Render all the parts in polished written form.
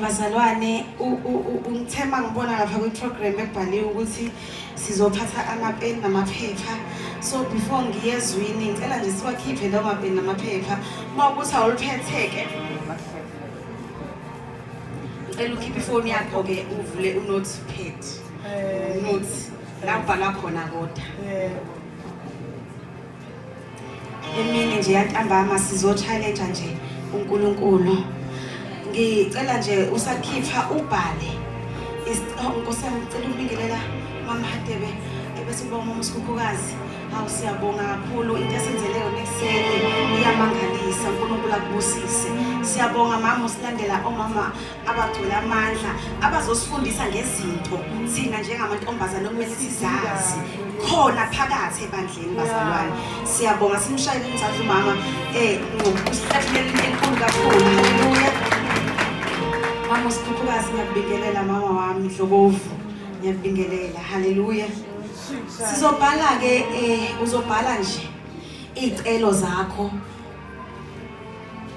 Bazalwane ungithema ngibona lapha kwi-program ekubhaliwe ukuthi sizophatha amapeni namaphepha. So before ngiyezwini ngicela nje siwakhiphe lawo mapeni namaphepha. Mawukuthi awuliphethe-ke ngicela ukhiphe ifoni yakho-ke uvule unotepad. Notes la ubhala khona kodwa. Emini nje yantambama sizo-challenge nje uNkulunkulu. Ngicela nje usakhipha ubhale Nkosi yami ngicela ukubingelela Mama Hadebe bese kuba uMama uSikhukhukazi. Hawu siyabonga kakhulu into esenzele yona ekseni iyamangalisa. uNkulunkulu akubusise. Siyabonga mama usilandela omama abagcwele amandla abazosifundisa ngezinto thina njengamantombazane okumele sizazi khona phakathi ebandleni bazalwane. Siyabonga simshayele umzathu mama ngokusihlathulele enkulu kakhulu. Haleluya. Mama uSikhukhukazi ngiyakubingelela mama wami Dlokovu. Ngiyakubingelela. Haleluya. Sizobhala ke uzobhala nje izicelo zakho.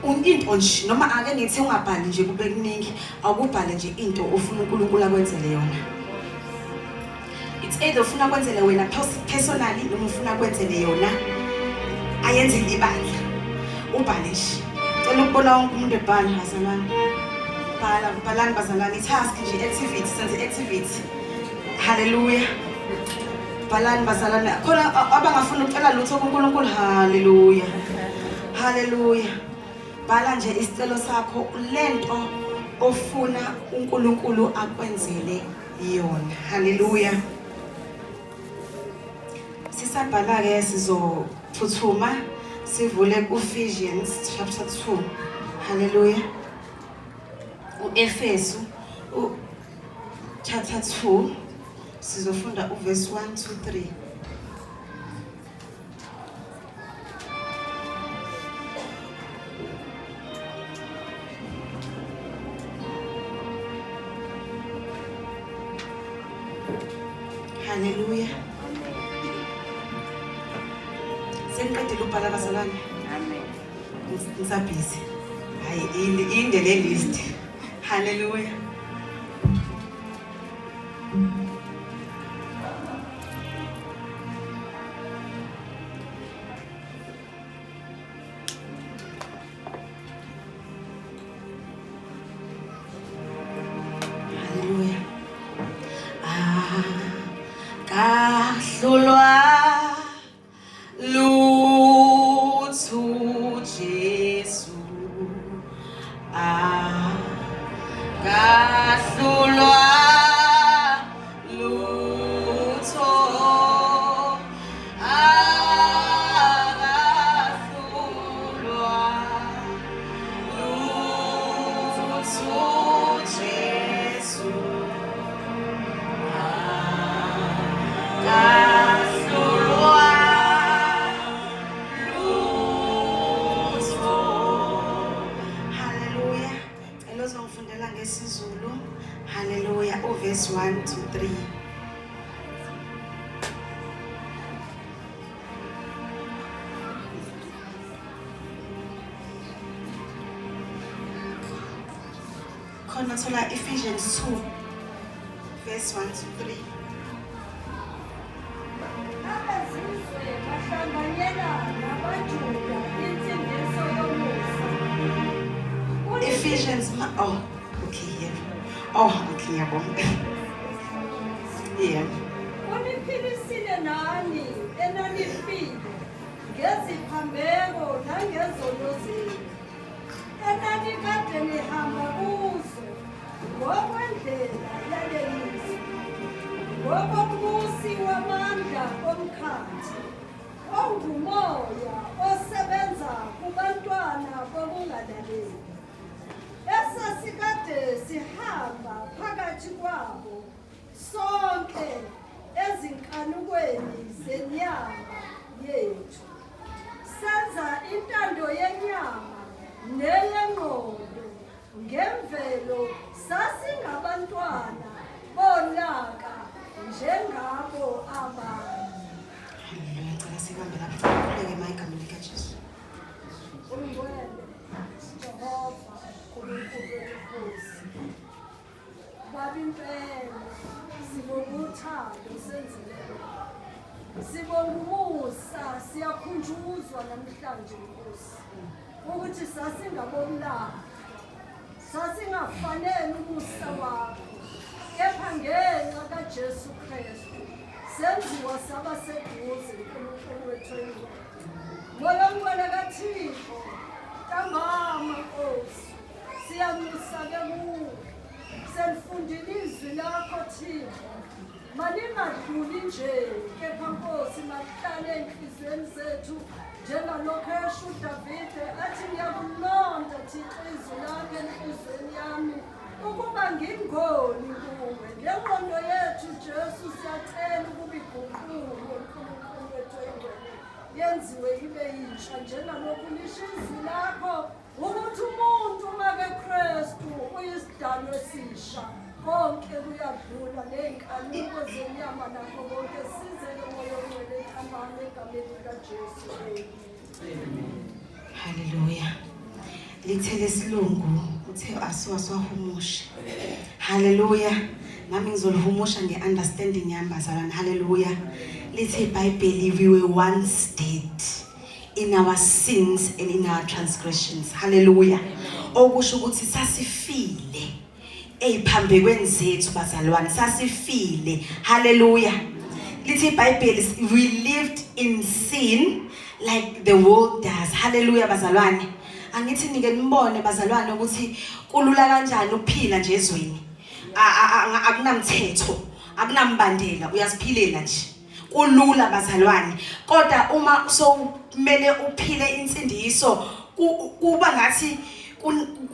Into nje noma ake ngithi ungabhali nje kube kuningi awukubhale nje into ofuna uNkulunkulu akwenzele yona. It's either ufuna kwenzele wena personally noma ufuna kwenzele yona ayenzele ibandla. Ubhale nje. Cela ukubona wonke umuntu ebhala bazalwane. Bhalani bazalwane task nje activity senze activity. Haleluya. Bhalani bazalwane khona abangafuna ukucela lutho kuNkulunkulu. Haleluya. Haleluya. Bhala nje isicelo sakho lento ofuna uNkulunkulu akwenzele yona. Haleluya. Sisabhala ke sizophuthuma sivule ku-Ephesians chapter 2. Haleluya. U-Efesu chapter 2 sizofunda uverse 1 to 3. Haleluya. Sengiqedile ukubhala bazalwane. Amen. Ngisabhizi. Hayi inde le list. Haleluya. Haleluya. Kahlulwa lutho Jesu. Kahlulwa lutho. Kahlulwa lutho Jesu. Kahlulwa lutho. Haleluya. Elozongifundela ngesizulu. Haleluya. Uverse 1 to 3. Khona thola Ephesians 2 verse 1 to 3. Abezizwe bahlanganyela nabaJuda insindiso yomusa. Ephesians okay, yeah. Okay, yabonga. Yeah. Uniphilisile nani enanifile ngeziphambeko nangezono zenu enanikade nihamba kuzo ngokwendlela yalelizwe ngokombusi wamandla omkhathi ongumoya osebenza kubantwana bokungalaleli esasikade sihamba phakathi kwabo sonke ezinkanukweni zenyama yethu senza intando yenyama neyengqondo ngemvelo sasingabantwana bonaka njengabo abanye. Haleluya. Ngicela sibambe lapha sikhuleke emayigama likaJesu. Ungcwele Jehova uNkulunkulu wenkosi sibonga umusa siyakhunjuzwa namhlanje Nkosi ukuthi sasingabomlanga sasingafanele umusa wakho kepha ngenxa kaJesu Kristu senziwa saba seduze uNkulunkulu wethu oyingcwele. Moya ongcwele kaThixo ntambama Nkosi siyamusa ke kuwe senifundile izwi lakho Thixo malingadluli nje kepha Nkosi makuhlale enhliziyweni zethu njengalokho esho uDavide athi ngiyakulonda Thixo izwi lakho enhliziyweni yami ukuba ngingoni kuwe ngengqondo yethu Jesu siyacela ukuba iguquke uNkulunkulu wethu oyingcwele yenziwe ibe yintsha njengalokhu lisho izwi lakho ukuthi umuntu make Kristu uyisidalwa esisha konke kuyadlula ney'nkanuko zenyama nakho konke sizele Moya Ongcwele ethambane egameni likaJesu. Hallelujah. Lithe lesilungu uthe asiwahumushe. Hallelujah. Nami ngizolihumusha nge-understanding yami bazalwane. Hallelujah. Lithe iBhayibheli we were once dead in our sins and in our transgressions. Hallelujah. Okusho ukuthi sasifile eziphambekweni zethu bazalwane sasifile. Hallelujah. Lithi iBhayibheli we lived in sin like the world does. Hallelujah bazalwane. Angithi nike nibone bazalwane ukuthi kulula kanjani ukuphila nje ezweni. Akunamthetho, akunambandela, uyaziphilela nje. Kulula bazalwane. Kodwa uma somele uphile insindiso kuba ngathi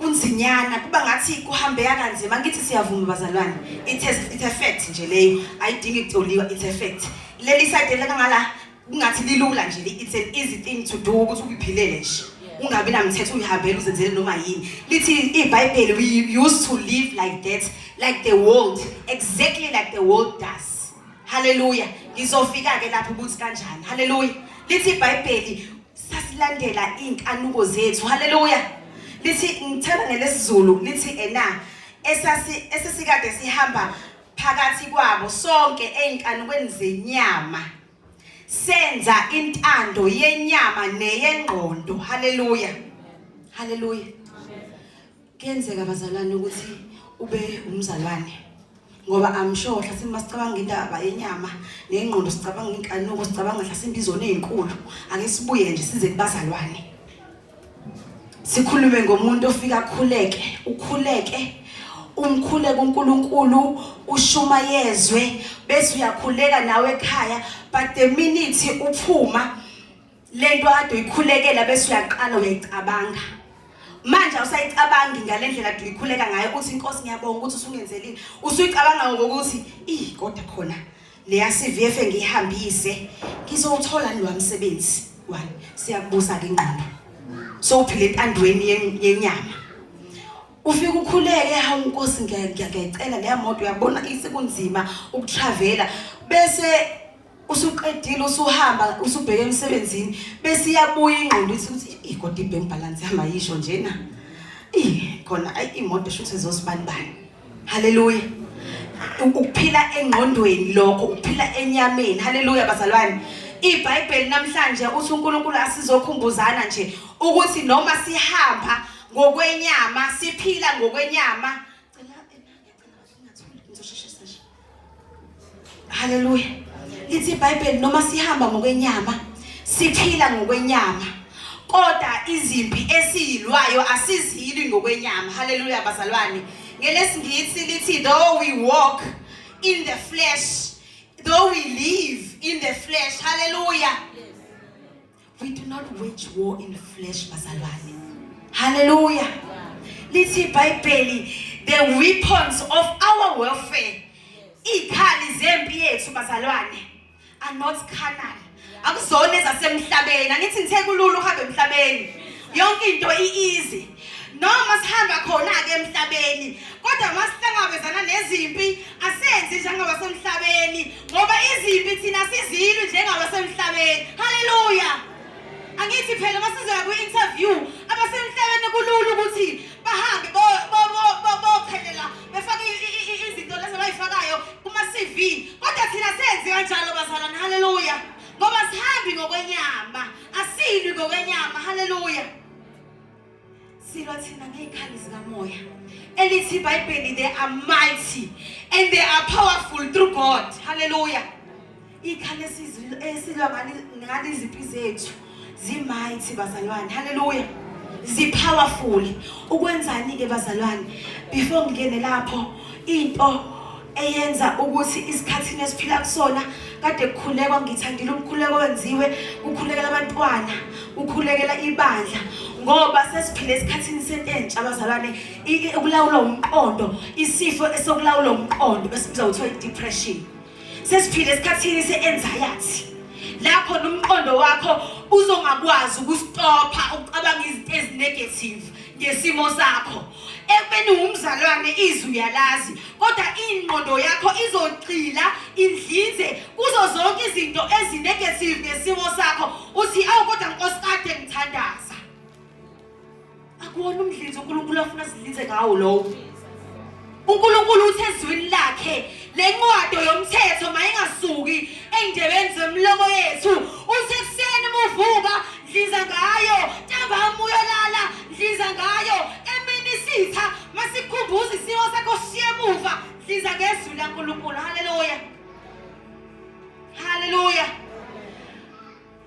kunzinyana, kuba ngathi kuhambeka kanzima. Ngithi siyavuma bazalwane. It effect nje leyo. Ayidingi ukutoliwa, it effect. Leli side lekangala kungathi lilula nje. It's an easy thing to do ukuthi uyiphilele nje. Ungabi namthetho uyihambele uzenzele noma yini. Lithi iBhayibheli we used to live like that, like the world, exactly like the world does. Hallelujah. Ngizofika ke lapho ukuthi kanjani. Hallelujah. Lithi iBhayibheli sasilandela inkanuko zethu. Hallelujah. Lithi ngithanda ngelesizulu lithi esesikade sihamba phakathi kwabo sonke einkanukweni zenyama senza intando yenyama neyengqondo. Hallelujah. Hallelujah. Kuyenzeka bazalwane ukuthi ube umzalwane ngoba I'm sure hlase masicabanga indaba yenyama neyengqondo sicabanga inkanuko sicabanga hlase imbizo nezinkulu. Ake sibuye nje size kubazalwane. Sikhulume ngomuntu ofika ukhuleke umkhuleke uNkulunkulu ushumayezwe bese uyakhuleka nawe ekhaya but the minute uphuma lento ade uyikhulekela bese uyaqala uyayicabanga manje awusayicabangi ngalendlela ade uyikhuleka ngayo uthi inkosi ngiyabonga ukuthi usungenzelile usuyicabanga ngokuthi kodwa khona leya CVF engihambise ngizowuthola ni wamsebenzi wani siyakubuza ke ingqondo so uphile entandweni yenyama ufika ukhuleke hawu inkosi ngiyacela leya moto uyabona isekunzima ukutravela bese usuqedile usuhamba usubheke emsebenzini bese iyabuya ingqondo ukuthi kodwa ibank balance yama yisho njena khona imoto shuthe zosibanibani. Hallelujah. Ukuphila engqondweni lokho ukuphila enyameni. Hallelujah bazalwane. iBhayibheli namhlanje uthi uNkulunkulu asizokhumbuzana nje ukuthi noma sihamba ngokwenyama siphila ngokwenyama. Hallelujah. Lithi iBhayibheli noma sihamba ngokwenyama siphila ngokwenyama kodwa izimpi esiyilwayo asizili ngokwenyama. Hallelujah bazalwane. NgelesiNgisi lithi though we walk in the flesh, though we live in the flesh. Hallelujah. Yes. We do not wage war in flesh bazalwane. Hallelujah. Lithi iBhayibheli the weapons of our warfare ikhali zempi yethu bazalwane are not carnal. Akuzona ezasemhlabeni. Angithi ngithe kulula uhambe emhlabeni. Yonke into easy. Noma sihamba khona ke emhlabeni kodwa masihlangabezana nezimpi asenzi njengabasemhlabeni ngoba izimpi thina sizilwi njengabasemhlabeni. Hallelujah. Angithi phela masizoya ku-interview abasemhlabeni kulula ukuthi bahambe bophelela befake izinto lezo bayifakayo kuma CV kodwa thina senzi kanjalo bazalwane. Hallelujah. Ngoba elithi iBhayibheli they are mighty and they are powerful through God. Hallelujah. Ikhale esilwa ngani iziphi zethu zi-mighty bazalwane. Hallelujah. Zi-powerful. Ukwenzani ke bazalwane? Before ngene lapho into eyenza ukuthi isikhathini esiphila kusona kade kukhulekwa ngithandile umkhuleko wenziwe ukukhulekela abantwana ukukhulekela ibandla ngoba sesiphile esikhathini sentsha abazalwane ukulawula umqondo isifo esokulawula umqondo bese kuzawuthiwa i-depression sesiphile esikhathini se-anxiety lapho nomqondo wakho uzongakwazi ukustopha ucabanga izinto ezinegative ngesimo sakho ekubeni umzalwane izwi uyalazi kodwa ingqondo yakho izogcila indlinze kuzo zonke izinto ezinegative ngesimo sakho uthi awu kodwa nkosikazi ngithandaza akuwona umdlinze uNkulunkulu afuna sidlinze ngawo lowo uNkulunkulu uthe ezwini lakhe lencwadi yomthetho mayingasuki endebeni zomlomo yethu uthi kuseni muvuka dliza ngayo ntambama uyolala dliza ngayo emini sitha masikhumbuza isimo sakho siye emuva dliza ngezwi laNkulunkulu. Haleluya, haleluya.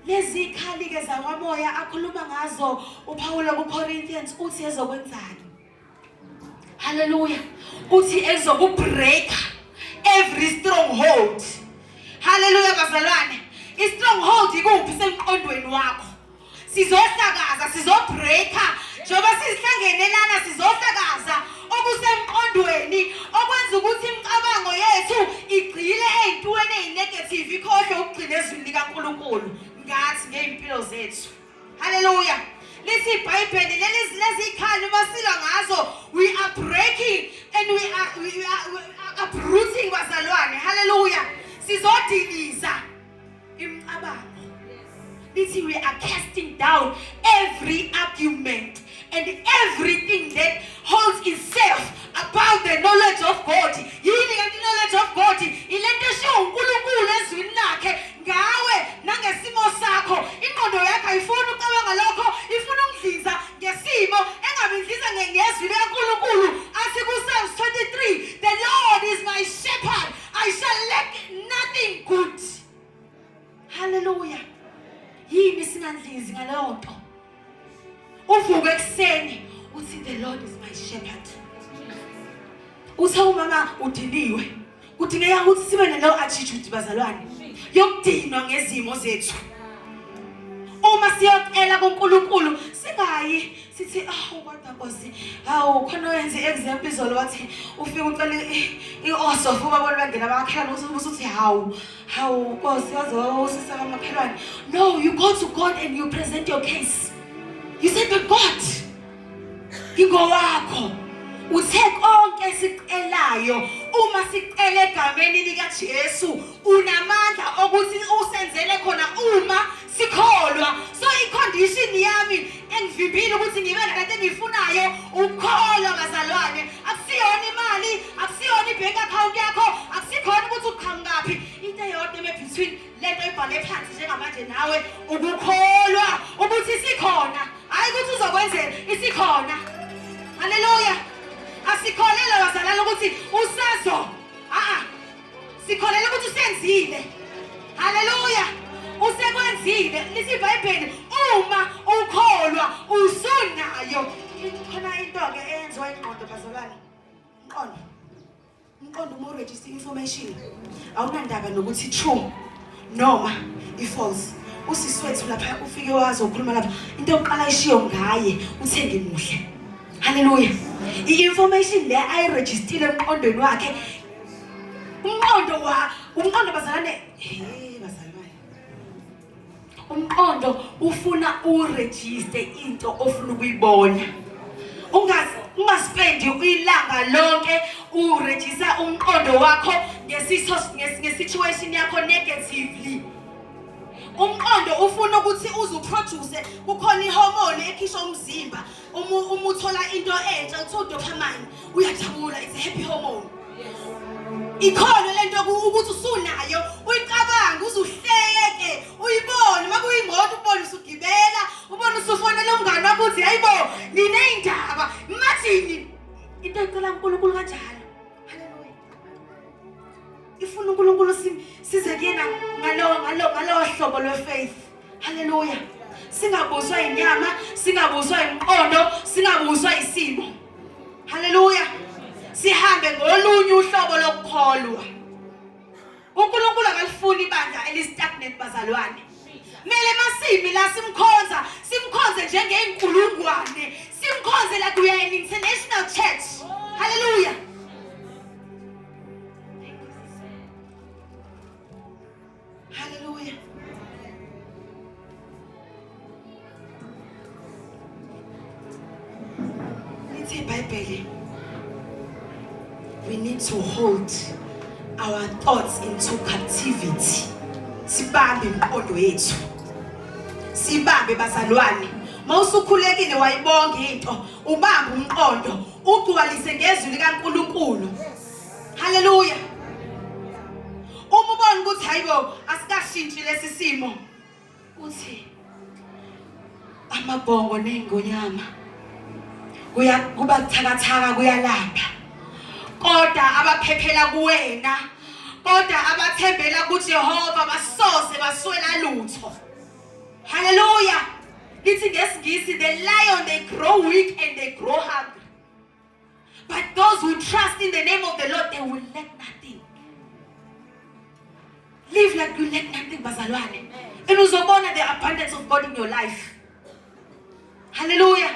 Lezi ikhali ke zakwamoya akhuluma ngazo uPaul kuCorinthians uthi ezokwenzani. Haleluya. Uthi ezokubreak every stronghold. Haleluya bazalwane. I-stronghold ikuphi semqondweni wakho? Sizohlakaza, sizobreaka. Njengoba sizihlangene lana sizohlakaza okusemqondweni okwenza ukuthi imicabango yethu igcile ezintweni ezinegative ikhohle ukugcina ezwini likaNkulunkulu ngathi ngeimpilo zethu. Haleluya. Lithi iBhayibheli lezi ikhali masilwa ngazo we are breaking and we are uprooting bazalwane. Haleluya. Sizodiliza imicabango. Lithi we are casting down every argument and everything that holds itself about the knowledge of God. Yini kanti knowledge of God ilento eshiwo uNkulunkulu ezwini lakhe ngawe nangesimo sakho. Ingqondo yakho ayifuni ucabanga lokho, ifuna ukudliza ngesimo engabidliza ngezwi likaNkulunkulu. Athi kuPsalms 23, the Lord is my shepherd, I shall lack nothing good. Hallelujah. Yini singandlizi ngaleyo nto? Uvuke ekseni uthi the Lord is my shepherd. Uthe umama udiniwe. Kudingeka ukuthi sibe naleyo attitude bazalwane yokudinwa ngezimo zethu. Uma siyocela kuNkulunkulu singayi sithi kodwa Nkosi khona wenze example izolo wathi ufike ucela i-oso fuba bona bangena amakhelwane usuthi Nkosi wazo usisa kamakhelwane. No, you go to God and you present your case. You said to God ingo wakho uthe konke sicelayo uma sicela egameni likaJesu unamandla ukuthi usenzele khona uma sikholwa. So icondition yami engivimbile ukuthi ngibe nalento engifunayo ukholwa bazalwane. Akusiyona imali, akusiyona ibank account yakho, akusikhona ukuthi uqhamukaphi. Into eyodwa between lento ebhale phansi njengamanje nawe ukukholwa ukuthi sikhona, hayi ukuthi uzokwenzela isikhona. Haleluya. Asikholele bazalwane ukuthi usazo. Sikholele ukuthi usenzile. Haleluya. Usekwenzile. Lithi iBhayibheli uma ukholwa usunayo. Khona into ke eyenziwa ingqondo bazalwane. Umqondo uma register information awunandaba nokuthi true noma i-false. Usiswethu lapha ufike wazi ukukhuluma lapha into yokuqala ishiyo ngaye uthe ngimuhle. Haleluya. I-information le ayirejistile emqondweni wakhe. Umqondo bazalwane bazalwane. Umqondo ufuna uregister into ofuna ukuyibona. Ungaspendi ilanga lonke uregister umqondo wakho ngesituation yakho negatively. Umqondo ufuna ukuthi uzuproduce kukhona ihormone ekhishwa umzimba uma uthola into entsha uthola dopamine uyajabula, it's a happy hormone. Ikhona lento ukuthi usunayo uyicabanga uzuhleke uyibone makuyimoto ubone usugibela ubone usufonela umngane wakho uthi hayibo ninendaba mathini into into ecela uNkulunkulu kanjalo. Hallelujah. Ifuna uNkulunkulu size kuyena ngalo hlobo lwefaith. Hallelujah. Singabuzwa inyama, singabuzwa imqondo, singabuzwa isimo. Hallelujah. Sihambe ngolunye uhlobo lokukholwa. uNkulunkulu akalifuni ibandla elistagnant bazalwane. Mele masimi la simkhonze njengeinkulungwane. Simkhonze like we are an international church. Hallelujah. Hallelujah. Lithi iBhayibheli, we need to hold our thoughts into captivity. Sibambe imqondo yethu. Sibambe bazalwane. Mawusukhulekile wayibonga into, ubambe umqondo, ugcwalise ngezwi likaNkulunkulu. Hallelujah. Uma ubona ukuthi hayibo asikashintshi lesi simo, uthi amabhongo nengonyama kuba buthakathaka kuyalapha. Kodwa abaphephela kuwena, kodwa abathembela kuJehova basoze baswela lutho. Hallelujah. Lithi ngesingisi, the lion they grow weak and they grow hungry. But those who trust in the name of the Lord, they will lack nothing. Live like you lack nothing, bazalwane. And uzobona the abundance of God in your life. Hallelujah.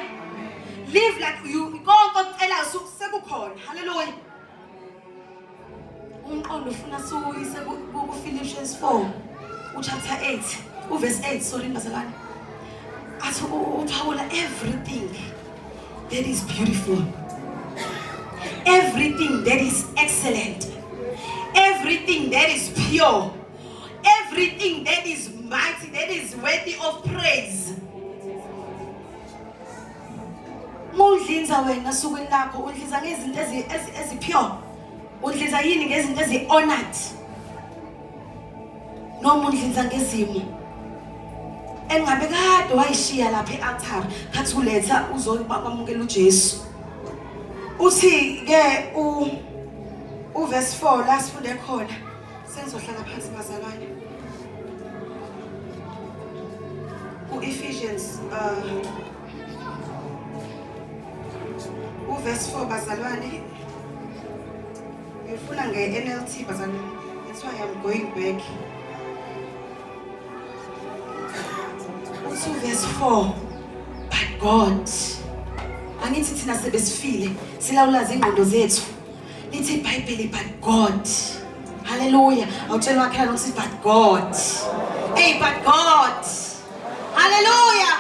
Live like you go tell us sekukhona. Hallelujah. Umqondo ufuna suyise ku Philippians 4 chapter 8 verse 8 sorry bazalwane. Athi uPaula, everything that is beautiful, everything that is excellent, everything that is pure, everything that is mighty, that is worthy of praise. Mudlinza wena sukwini lakho udliza ngezinto ezipure. Udliza yini ngezinto ezi-honored. Noma udliza ngezimo engabe kade wayishiya lapha e-altar khathi uletha uzokwamukela uJesu. Uthi ke verse 4 la sifunde khona. Sengizohlala phansi bazalwane. Ephesians verse 4 bazalwane. Ngifuna nge-NLT bazalwane. That's why I'm going back. Also verse 4. But God. Angithi thina sebesifile silawula ingqondo zethu. Lithi iBhayibheli but God. Hallelujah. Awutshela wakhe ukuthi but God. Hey, but God. Hallelujah.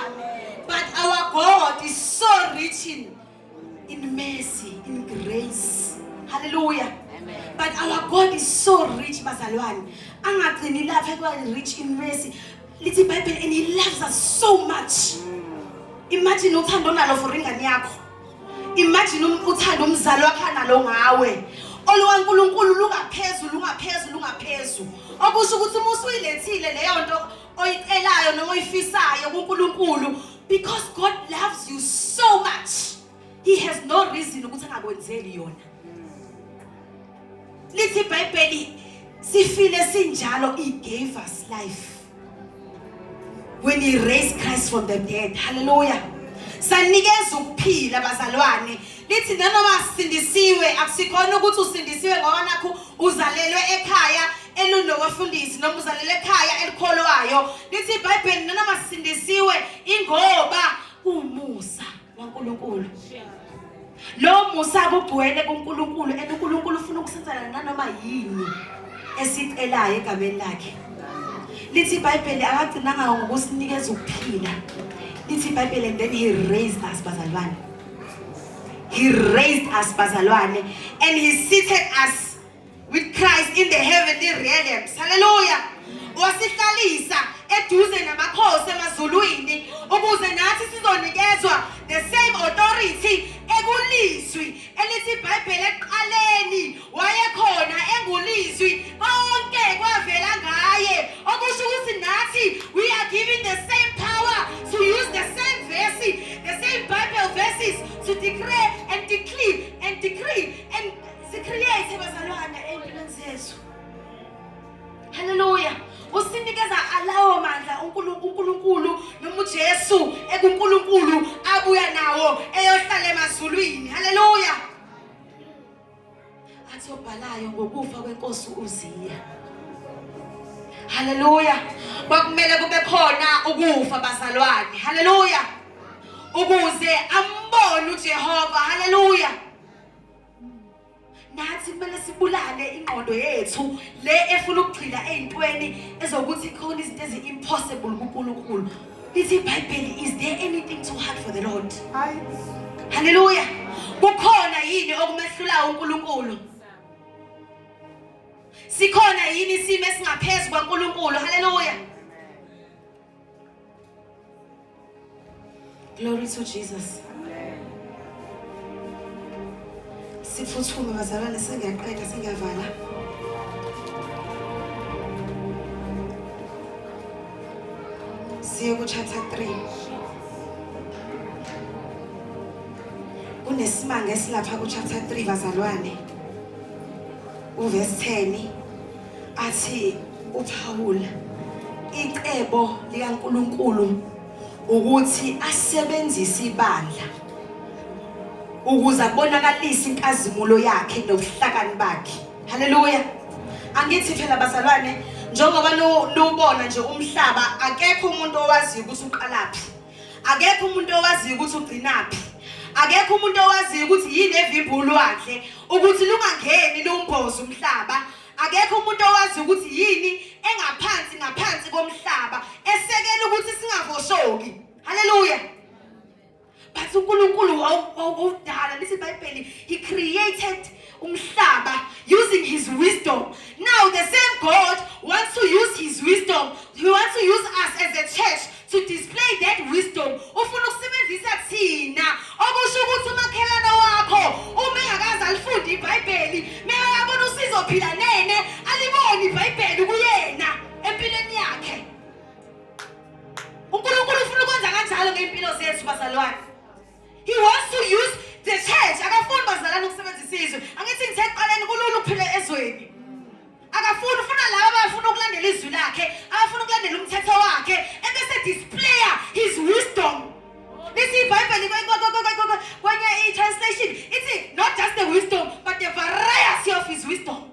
But our God is so rich in mercy, in grace. Hallelujah. Amen. But our God is so rich, bazalwane. Angagcini lapha ekwa rich in mercy. Lithi iBhayibheli, and he loves us so much. Imagine uthando nalo for ingane yakho. Imagine uthando umzali wakhe nalo ngawe. OlukaNkulunkulu lungaphezulu. Okusho ukuthi musuyilethile leyo nto oyicelayo noma oyifisayo kuNkulunkulu, because God loves you so much. He has no reason ukuthi angakwenzeli yona. Lithi iBhayibheli sifile sinjalo, he gave us life when he raised Christ from the dead. Hallelujah. Sanikeza ukuphila bazalwane. Lithi nanoma sindisiwe akusikhona ukuthi usindisiwe ngoba nakho uzalelwe ekhaya elunobafundisi noma uzalelwe ekhaya elikholwayo. Lithi iBhayibheli nanoma sindisiwe ingoba umusa waNkulunkulu. Lo musa kubugcwele kuNkulunkulu, and uNkulunkulu ufuna ukusenzela nanoma yini esicelayo egameni lakhe. Lithi iBhayibheli akagcinanga ngokusinikeza ukuphila. Lithi iBhayibheli, and then he raised us bazalwane. He raised us bazalwane, and he seated us with Christ in the heavenly realms. Hallelujah. Wasihlalisa eduze namakhosi emazulwini ukuze nathi sizonikezwa the same authority ekulizwi elithi iBhayibheli eqaleni wayekhona engulizwi konke kwavela ngaye. Okusho ukuthi nathi we are given the same power to use the same verse, the same Bible verses to declare and decree athi obhalayo ngokufa kwenkosi uZiya. Hallelujah. Kwakumele kube khona ukufa bazalwane. Hallelujah. Ukuze ambone uJehova. Hallelujah. Nathi kumele sibulale ingqondo yethu le efuna ukugxila ezintweni ezokuthi khona izinto ezi-impossible kuNkulunkulu. Lithi iBhayibheli, is there anything too hard for the Lord? Hallelujah. Kukhona yini okumehlulayo uNkulunkulu? Sikhona yini isimo esingaphezulu kwaNkulunkulu? Hallelujah. Glory to Jesus. Sifuthume bazalwane, sengiyaqeda sengiyavala. Siye ku chapter 3. Kunesimanga esilapha ku chapter 3 bazalwane. Uverse 10 athi uPaul icebo likaNkulunkulu ukuthi asebenzise ibandla ukuze abonakalise inkazimulo yakhe nobuhlakani bakhe. Hallelujah. Angithi phela bazalwane, njengoba nubona nje umhlaba, akekho umuntu owazi ukuthi uqalaphi. Akekho umuntu owazi ukuthi ugcinaphi. Akekho umuntu owazi ukuthi yini evimba ulwandle ukuthi lungangeni lumboza umhlaba. Akekho umuntu owazi ukuthi yini ngaphansi komhlaba esekela ukuthi singavoshoki. Hallelujah. But uNkulunkulu wawudala, listen iBhayibheli, he created umhlaba using his wisdom. Now the same God wants to use his wisdom. He wants to use us as a church to display that wisdom. Ufuna ukusebenzisa thina okusho ukuthi umakhelana wakho uma engakaze alifunde iBhayibheli, meyabona usizo phila nene aliboni iBhayibheli kuyena empilweni yakhe. uNkulunkulu ufuna ukwenza kanjalo ngeimpilo zethu bazalwane. He wants to use the church. Akafuni bazalwane ukusebenzisa izwe. Angithi ngithe eqaleni kulula ukuphila ezweni. Akafuni, ufuna laba abafuna ukulandela izwi lakhe, abafuna ukulandela umthetho wakhe, ebese display his wisdom. This is iBhayibheli kwenye i-translation. It's not just the wisdom, but the variety of his wisdom.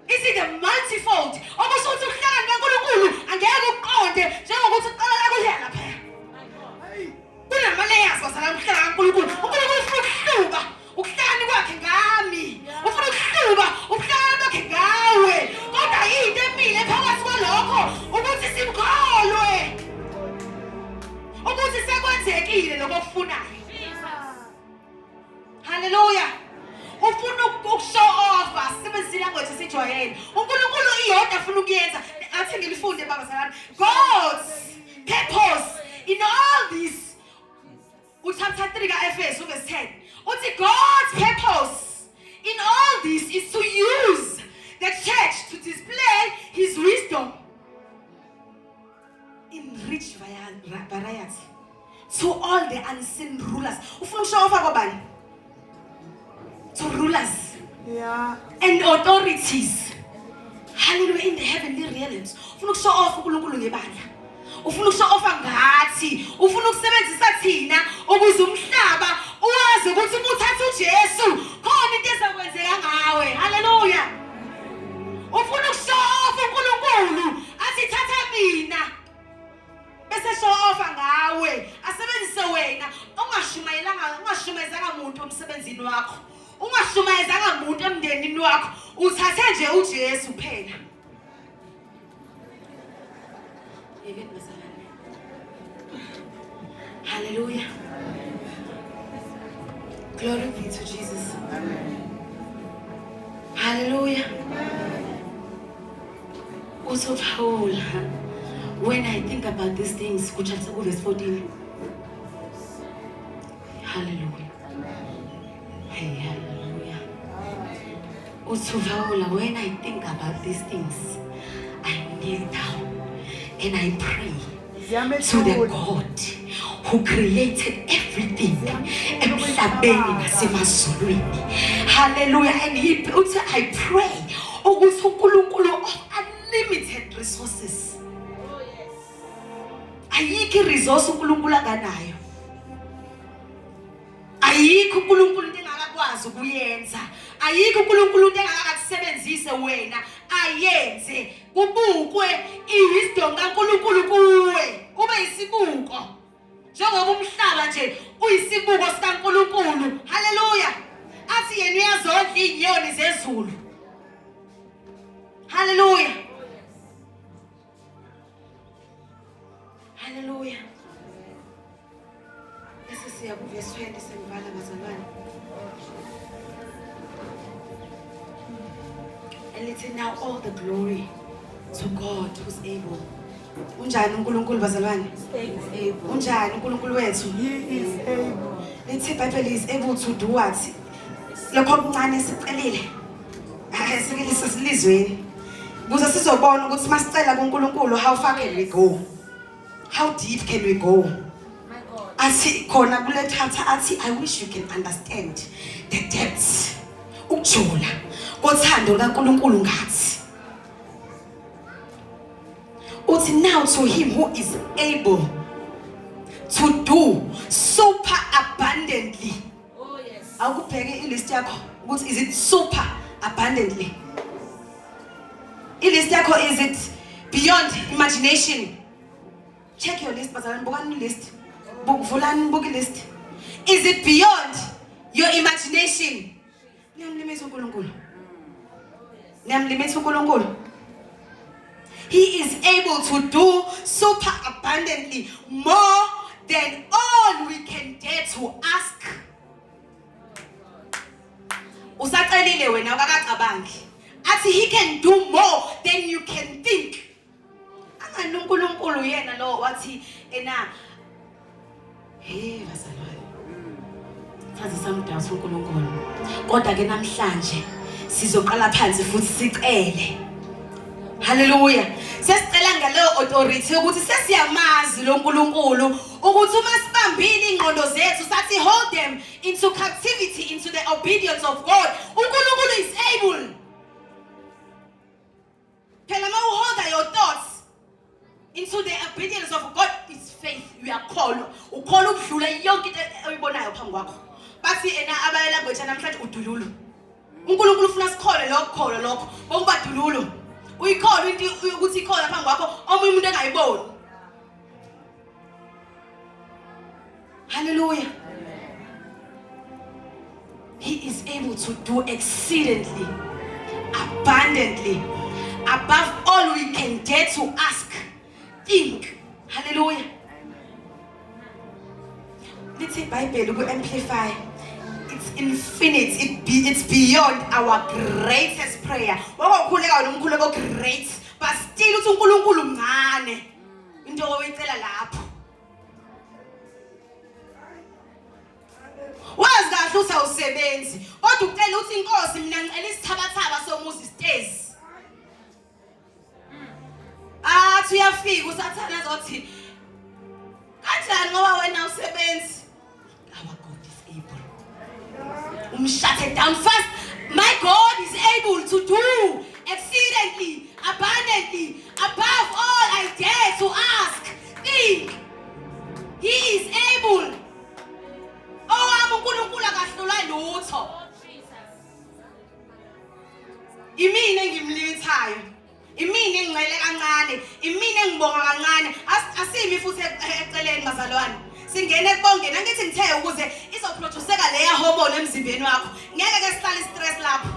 It's the multifold. Okusho ukuthi ukuhlakani kaNkulunkulu angeke uqonde njengokuthi uqala la kulela lapha. Kunama-layers bazalwane ukuhlakani kaNkulunkulu. uNkulunkulu ufuna ukuhlukana kwakhe ngami. Ufuna ukuhluka ubuhlakani bakhe ngawe. Kodwa yinto emile phakathi kwalokho ukuthi simkholwe ukuthi sekwenzekile lokho okufunayo. Hallelujah. Ufuna ukushow off, sibenzile language esijwayele. uNkulunkulu iyodwa ufuna ukuyenza. Athi ngilifunde baba salami. God's purpose in all this. Chapter 3 kaEfesu verse 10. Uthi God's purpose in all this is to use the church to display his wisdom in rich variety to all the unseen rulers. Ufuna ukushow off kwabani? To rulers, yeah, and authorities. Hallelujah. In the heavenly realms. Ufuna ukushow off uNkulunkulu ngebandla. Ufuna ukushow off ngathi. Ufuna ukusebenzisa thina ukuze umhlaba uwazi ukuthi umuthatha uJesu khona into ezakwenzeka ngawe. Hallelujah. Ufuna ukushow off uNkulunkulu athi thatha mina bese show off ngawe, asebenzise wena. Ungashumayezanga umuntu omsebenzini wakho. Ungashumayezanga umuntu emndenini wakho. Uthathe nje uJesu phela. Hallelujah. Glory be to Jesus. Hallelujah. Also Paul, when I think about these things, chapter verse 14. Hallelujah. Hey, hallelujah. Also Paul, when I think about these things, I kneel down and I pray to the God who created everything emhlabeni nasemazulwini. Hallelujah. And I pray ukuthi uNkulunkulu of unlimited resources. Ayikho resource uNkulunkulu anganayo. Ayikho uNkulunkulu into engaka akwazi ukuyenza. Ayikho uNkulunkulu into engakakusebenzise wena ayenze. Kubukwe iwisdom kaNkulunkulu kuwe. Ube isibuko. Njengoba umhlaba nje uyisibuko sikaNkulunkulu. Hallelujah. Athi yena uyazondla inyoni zezulu. Hallelujah. Hallelujah. Siya ku verse 20 senivala bazalwane. And let's say now all the glory to God who's able. Unjani uNkulunkulu bazalwane? Unjani uNkulunkulu wethu? He is able. Let's say Bible is able to do what? Lokho okuncane sicelile. Sikilisa silizweni. Ukuze sizobona ukuthi masicela kuNkulunkulu how far can we go? How deep can we go? Athi khona kule chapter athi I wish you can understand the depths. Ukujula kothando kaNkulunkulu ngathi. Uthi now to him who is able to do super abundantly. Oh yes. Awukubheke ilist yakho ukuthi is it super abundantly? Ilist yakho is it beyond imagination? Check your list bazalwane, bukani list. Vulani book list. Is it beyond your imagination? Niyamlimisa uNkulunkulu. Niyamlimisa uNkulunkulu. He is able to do super abundantly more than all we can dare to ask. Usacelile wena akakacabangi. Athi he can do more than you can think. Angani uNkulunkulu yena lo wathi ena hey bazalwane. Sazi samdasa uNkulunkulu. Kodwa ke namhlanje sizoqala phansi futhi sicele. Hallelujah. Sesicela ngaleyo authority ukuthi sesiyamazi lo uNkulunkulu ukuthi uma sibambile ingqondo zethu sathi hold them into captivity into the obedience of God. uNkulunkulu is able. Phela ma uhold your thoughts into the obedience of God is faith. You are called. Ukholwa ukudlula yonke into oyibonayo phambi kwakho. Bathi ena abayela ngwethu namhlanje udululo. uNkulunkulu ufuna sikhole lokho lokho. Bokubadululo. Uyikhola into ukuthi ikhola phambi kwakho omunye umuntu engayiboni. Hallelujah. He is able to do exceedingly abundantly above all we can dare to ask. Think. Hallelujah. Let's say Bible go amplify. It's infinite. It's beyond our greatest prayer. Wakukhuleka wena umkhuleko great, but still uthi uNkulunkulu mncane. Into oyicela lapho. Wazi kahle uthi awusebenzi. Kodwa ucela uthi inkosi mina ngicela isithabathaba somuzi stairs. Athi uyafika usathana zothi kanjani ngoba wena usebenzi. Our God is able. Shut it down first. My God is able to do exceedingly abundantly above all I dare to ask. Think. He is able. Oh, uNkulunkulu akahlulwa lutho. Imini engimlimithayo. Imini engicele kancane, imini engibonga kancane. Asimi futhi eceleni bazalwane. Singene kubongena ngithi ngithe ukuze izoproduceka leya hormone emzimbeni wakho. Ngeke ke sihlale stress lapho.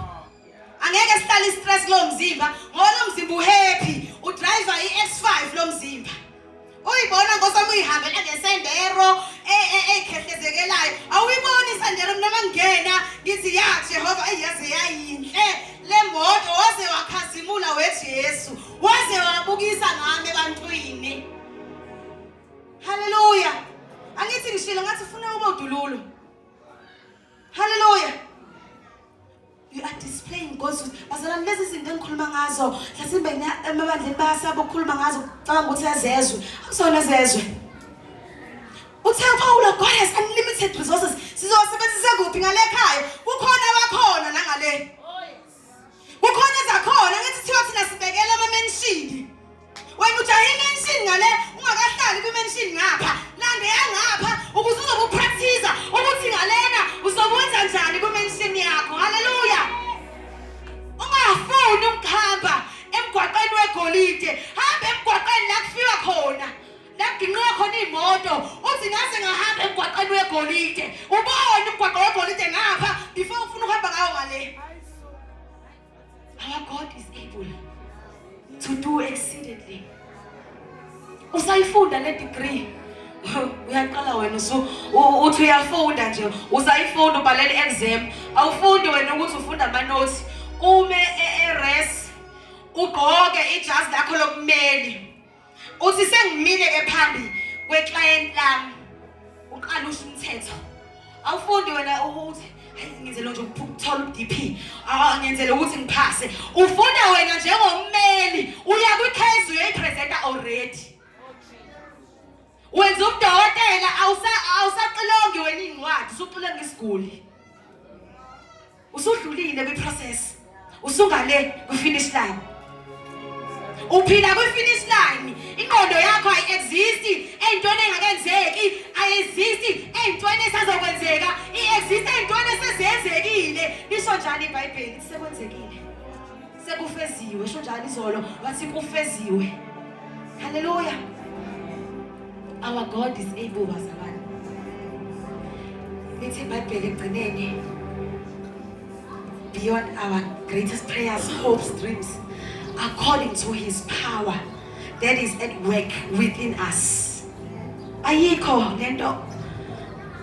Angeke sihlale stress lo mzimba, ngoba lo mzimba uhappy, udriver iX5 lo mzimba. Uyibona ngosami uyihambela ngesendero ekhehlezekelayo. Awuyiboni isendero mina mangena ngithi ya Jehova ayazi yayinhle. Le moto waze wakhazimula wethu Yesu. Waze wabukisa ngami ebantwini. Hallelujah. Angithi ngishilo ngathi ufuna ube udululo. Hallelujah. You are displaying God's bazalwane lezi zinto engikhuluma ngazo. Mhlasimbe emabandleni bayasaba ukukhuluma ngazo cabanga ukuthi yazezwe. Akusona ezezwe. Uthe Paul God has unlimited resources. Sizowasebenzisa kuphi ngale ekhaya? Kukhona abakhona nangale. Kukhona zakhona ngithi thiwa thina sibekela ama mention. Wena ujahe mention ngale ungakahlali ku mention ngapha. Lande yangapha ukuze uzobu practice ukuthi ngalena uzokwenza njani ku mention. ukuthi ngase ngahamba emgwaqweni wegolide ubone umgwaqo wegolide ngapha before ufuna ukuhamba ngawo ngale. Our God is able to do exceedingly. Usayifunda le degree uyaqala wena uthi uyafunda nje usayifunda ubhalela exam awufundi wena ukuthi ufunda ama notes ume res ugqoke ijazi lakho lokumeli uthi sengimile ke phambi kweclient lami uqala usho umthetho awufundi wena ukuthi ngenzele nje ukuthola uDP ngenzele ukuthi ngiphase ufunda wena njengommeli uya kwicase uyayipresenta already wenza udokotela awusaxilongi wena incwadi usuxilonga isiguli usudlulile kwiprocess usungale kwi-finish line uphila kwi-finish line ingqondo yakho ayi-exist ey'ntweni engakenzeki ayi-exist ey'ntweni esazokwenzeka i-exist ey'ntweni esezenzekile lisho njalo iBhayibheli lithi sekwenzekile sekufeziwe sho njalo izolo wathi kufeziwe. Hallelujah. Our God is able bazalwane. Lithi iBhayibheli egcineni beyond our greatest prayers, hopes, dreams, according to his power that is at work within us. Ayikho lento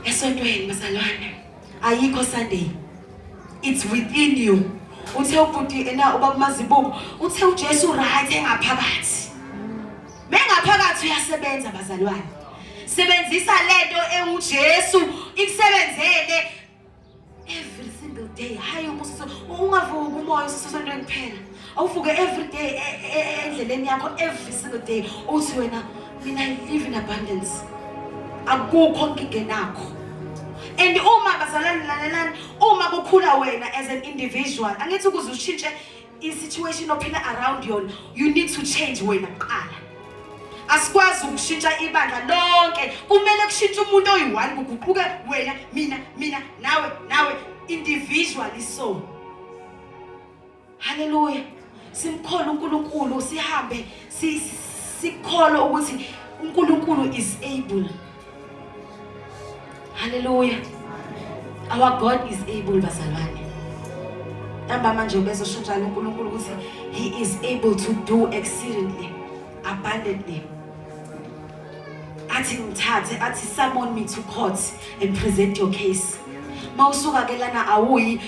esontweni bazalwane. Ayikho Sunday. It's within you. Uthe ubhuti ena ubaba Mazibuko uthe uJesu right engaphakathi. Mengaphakathi uyasebenza bazalwane. Sebenzisa lento enguJesu ikusebenzele every single day. Hayi umusiso ungavuki umoya usisondweni kuphela. Awuvuke every day endleleni yakho every single day. Uthi wena mina I live in abundance. Akukho inkinga nakho. And uma bazalwane lalelani uma kukhula wena as an individual angithi ukuze ushintshe i-situation ophila around yona you need to change wena kuqala. Asikwazi ukushintsha ibandla lonke kumele kushintshe umuntu oyi-one kuguquke wena mina nawe individually so. Hallelujah. Simkhole uNkulunkulu sihambe sikhole ukuthi uNkulunkulu is able. Hallelujah. Our God is able bazalwane. Namba manje bezosho njalo uNkulunkulu ukuthi he is able to do exceedingly abundantly. Athi ngithathe athi summon me to court and present your case. Mawusuka ke lana awuyi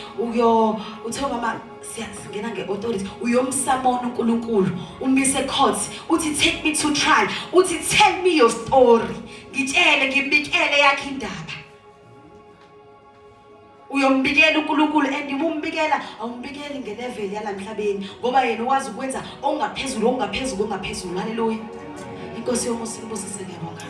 uthe mama siyangena ngeauthority uyomsummon uNkulunkulu umise court uthi take me to trial uthi tell me your story ngitshele ngibikele yakhe indaba uyombikela uNkulunkulu and umbikela awumbikeli ngelevel yalamhlabeni ngoba yena ukwazi ukwenza ongaphezulu. Hallelujah. Inkosi yomusa ngibusise ngiyabonga.